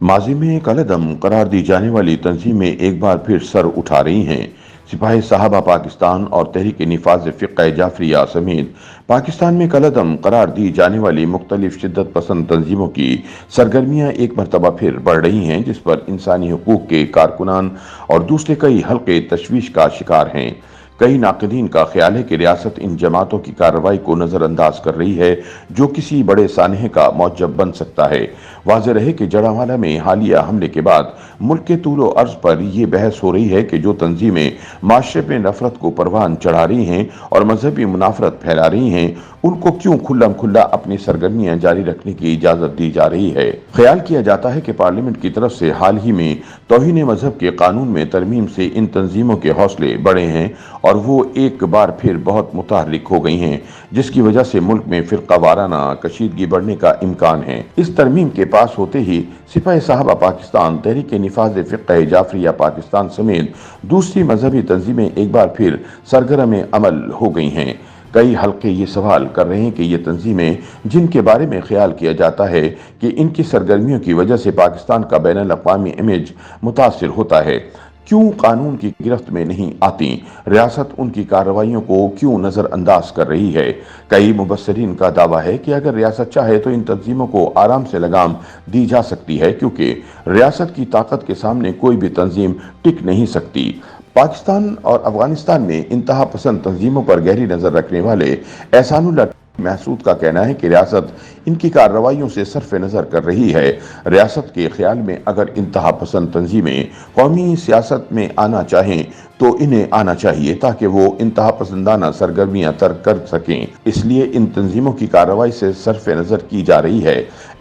माजी में कलअदम करार दी जाने वाली तंजीमें एक बार फिर सर उठा रही हैं। सिपाही साहबा पाकिस्तान और तहरीक निफाज फ़िक़्ह जाफरिया समेत पाकिस्तान में कलअदम करार दी जाने वाली मुख्तलिफ शिद्दत पसंद तंजीमों की सरगर्मियां एक मरतबा फिर बढ़ रही हैं, जिस पर इंसानी हुकूक के कारकुनान और दूसरे कई हल्के तशवीश का शिकार हैं। कई नाक़दीन का ख्याल है कि रियासत इन जमातों की कार्रवाई को नज़रअंदाज कर रही है, जो किसी बड़े सानहे का मौजब बन सकता है। वाज़ेह रहे कि जड़ावाला में हालिया हमले के बाद मुल्क के तूलो अर्ज पर यह बहस हो रही है कि जो तंजीमें माशरे में नफरत को परवान चढ़ा रही हैं और मजहबी मुनाफरत फैला रही हैं, उनको क्यों खुल्लम खुल्ला अपनी सरगर्मियां जारी रखने की इजाज़त दी जा रही है। ख्याल किया जाता है कि पार्लियामेंट की तरफ से हाल ही में तौहीन मजहब के कानून में तरमीम से इन तंजीमों के हौसले बढ़े हैं और वो एक बार फिर बहुत मुतहर्रिक हो गई हैं, जिसकी वजह से मुल्क में फ़िरका वाराना कशीदगी बढ़ने का इम्कान है। इस तरमीम के पास होते ही सिपाही साहबा पाकिस्तान, तहरीक निफाज फ़िक़्ह जाफरिया पाकिस्तान समेत दूसरी मजहबी तंजीमें एक बार फिर सरगर्म अमल हो गई हैं। कई हल्के ये सवाल कर रहे हैं कि ये तंजीमें, जिनके बारे में ख्याल किया जाता है कि इनकी सरगर्मियों की वजह से पाकिस्तान का बैनुल अक़वामी इमेज मुतासिर होता है, क्यों कानून की गिरफ्त में नहीं आती, रियासत उनकी कार्रवाइयों को क्यों नज़रअंदाज कर रही है। कई मुबस्सिरीन का दावा है कि अगर रियासत चाहे तो इन तंजीमों को आराम से लगाम दी जा सकती है, क्योंकि रियासत की ताकत के सामने कोई भी तंजीम टिक नहीं सकती। पाकिस्तान और अफगानिस्तान में इंतहा पसंद तंजीमों पर गहरी नज़र रखने वाले एहसानुल्लाह महसूद का कहना है कि रियासत इनकी कार्रवाइयों से सरफ नज़र कर रही है। रियासत के ख्याल में अगर इंतहा पसंद तंजीमें कौमी सियासत में आना चाहें तो इन्हें आना चाहिए, ताकि वो इंतहा पसंदाना सरगर्मियां तर्क कर सकें। इसलिए इन तंजीमों की कार्रवाई से सरफ नज़र की जा रही है।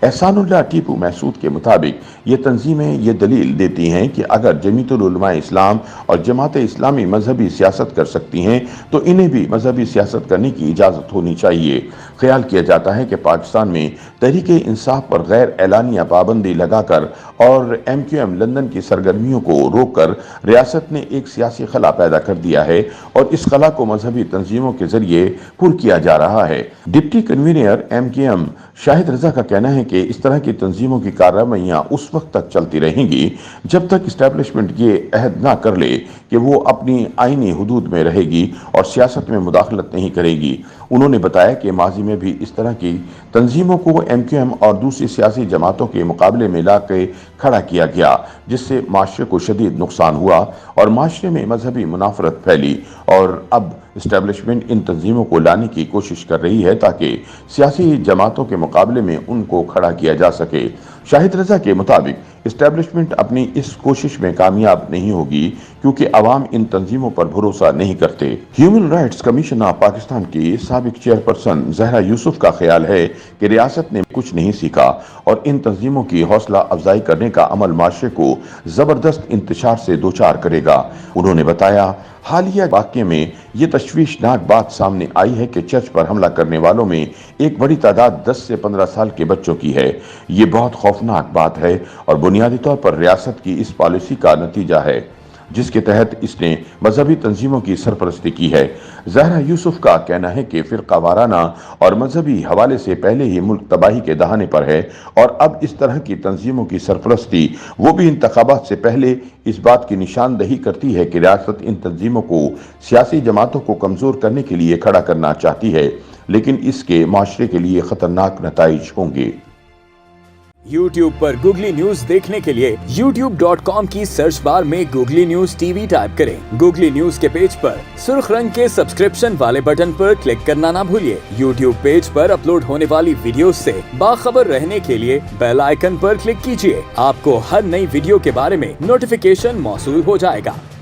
एहसानुल्लाह टीपू महसूद के मुताबिक ये तंजीमें ये दलील देती हैं कि अगर जमीयतुल उलमा इस्लाम और जमात इस्लामी मजहबी सियासत कर सकती हैं तो इन्हें भी मजहबी सियासत करने की इजाज़त होनी चाहिए। ख्याल किया जाता है कि पाकिस्तान में तहरीक इंसाफ पर गैर एलानिया पाबंदी लगाकर और MQM लंदन की सरगर्मियों को रोककर रियासत ने एक सियासी खला पैदा कर दिया है और इस खला को मजहबी तंजीमों के जरिए पुर किया जा रहा है। डिप्टी कन्वीनर MQM शाहिद रजा का कहना है कि इस तरह की तंजीमों की कार्रवाइयां उस वक्त तक चलती रहेंगी जब तक इस्टेब्लिशमेंट ये अहद ना कर ले कि वो अपनी आईनी हुदूद में रहेगी और सियासत में मुदाखलत नहीं करेगी। उन्होंने बताया कि माजी में भी इस तरह की तंजीमों को MQM और दूसरी सियासी जमातों के मुकाबले में ला के खड़ा किया गया, जिससे माशरे को शदीद नुकसान हुआ और माशरे में मजहबी मुनाफरत फैली और अब इस्टेब्लिशमेंट इन तंजीमों को लाने की कोशिश कर रही है ताकि सियासी जमातों के मुकाबले में उनको खड़ा किया जा सके। शाहिद रजा के मुताबिक इस्टेब्लिशमेंट अपनी इस कोशिश में कामयाब नहीं होगी क्योंकि अवाम इन तंजीमों पर भरोसा नहीं करते। Human rights commission of Pakistan की साबिक चेयरपर्सन ज़हरा यूसुफ का ख्याल है कि रियासत ने कुछ नहीं सीखा और इन तंजीमों की हौसला अफजाई करने का अमल माशरे को जबरदस्त इंतशार से दोचार करेगा। उन्होंने बताया, हालिया वाक़ये में ये तशवीशनाक बात सामने आई है कि चर्च पर हमला करने वालों में एक बड़ी तादाद 10 से 15 साल के बच्चों की है। ये बहुत खौफनाक बात है और बुनियादी तौर पर रियासत की इस पॉलिसी का नतीजा है जिसके तहत इसने मजहबी तंजीमों की सरपरस्ती की है। ज़हरा यूसुफ का कहना है कि फ़िरका वाराना और मजहबी हवाले से पहले ही मुल्क तबाही के दहाने पर है और अब इस तरह की तंजीमों की सरपरस्ती, वो भी इंतखाबात से पहले, इस बात की निशानदही करती है कि रियासत इन तंजीमों को सियासी जमातों को कमज़ोर करने के लिए खड़ा करना चाहती है, लेकिन इसके माशरे के लिए ख़तरनाक नताइज होंगे। YouTube पर गूगली न्यूज देखने के लिए youtube.com की सर्च बार में गूगली न्यूज TV टाइप करें। गूगली न्यूज के पेज पर सुर्ख रंग के सब्सक्रिप्शन वाले बटन पर क्लिक करना ना भूलिए। YouTube पेज पर अपलोड होने वाली वीडियोस से बाखबर रहने के लिए बेल आइकन पर क्लिक कीजिए। आपको हर नई वीडियो के बारे में नोटिफिकेशन मौसूल हो जाएगा।